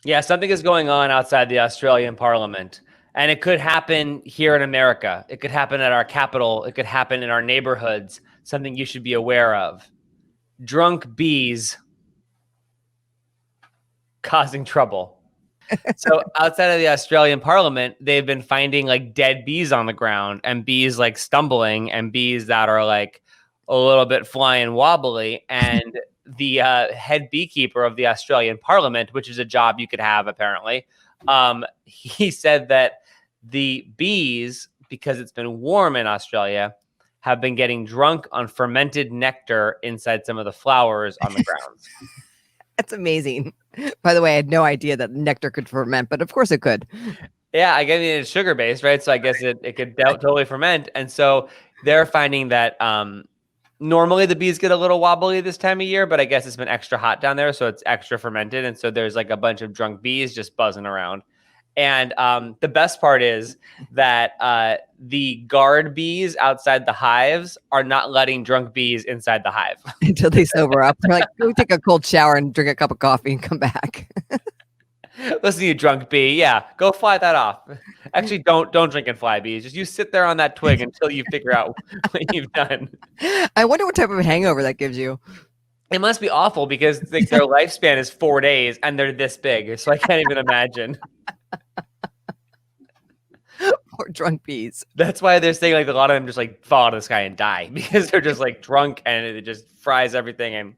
Yeah, something is going on outside the Australian Parliament, and it could happen here in America. It could happen at our capital. It could happen in our neighborhoods. Something you should be aware of. Drunk bees causing trouble. So outside of the Australian Parliament, they've been finding like dead bees on the ground and bees like stumbling and bees that are like a little bit flying wobbly. And the head beekeeper of the Australian Parliament, which is a job you could have apparently, he said that the bees, because it's been warm in Australia, have been getting drunk on fermented nectar inside some of the flowers on the grounds. That's amazing. By the way, I had no idea that nectar could ferment, but of course it could. Yeah, I guess it's sugar based, right? So I guess it could totally ferment. And so they're finding that normally the bees get a little wobbly this time of year, but I guess it's been extra hot down there, so it's extra fermented. And so there's like a bunch of drunk bees just buzzing around. And the best part is that the guard bees outside the hives are not letting drunk bees inside the hive. Until they sober up. They're like, go take a cold shower and drink a cup of coffee and come back. Listen, you drunk bee. Yeah, go fly that off. Actually, don't drink and fly bees. Just you sit there on that twig until you figure out what you've done. I wonder what type of hangover that gives you. It must be awful because like, their lifespan is 4 days and they're this big. So I can't even imagine. Poor drunk bees. That's why they're saying like a lot of them just like fall out of the sky and die because they're just like drunk and it just fries everything. And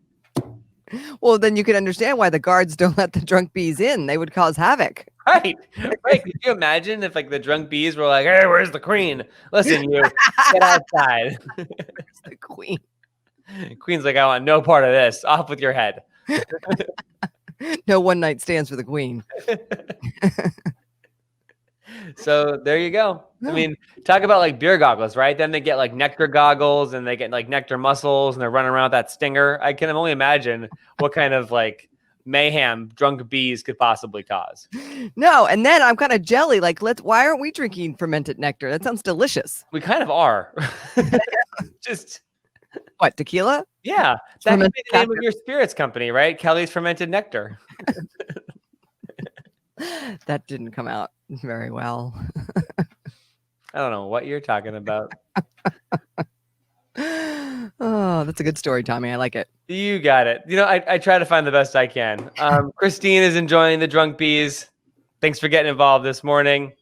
well, then you can understand why the guards don't let the drunk bees in. They would cause havoc. Right. Could you imagine if like the drunk bees were like, "Hey, where's the queen? Listen, you get outside." It's the queen. Queen's like, "I want no part of this. Off with your head." No one night stands for the queen. So there you go. I mean, talk about like beer goggles, right? Then they get like nectar goggles and they get like nectar mussels and they're running around with that stinger. I can only imagine what kind of like mayhem drunk bees could possibly cause. No, and then I'm kind of jelly. Like, why aren't we drinking fermented nectar? That sounds delicious. We kind of are. Just what, tequila? Yeah, that could be the name of your spirits company, right? Kelly's Fermented Nectar. That didn't come out very well. I don't know what you're talking about. Oh, that's a good story, Tommy. I like it. You got it. You know, I try to find the best I can. Christine is enjoying the drunk bees. Thanks for getting involved this morning.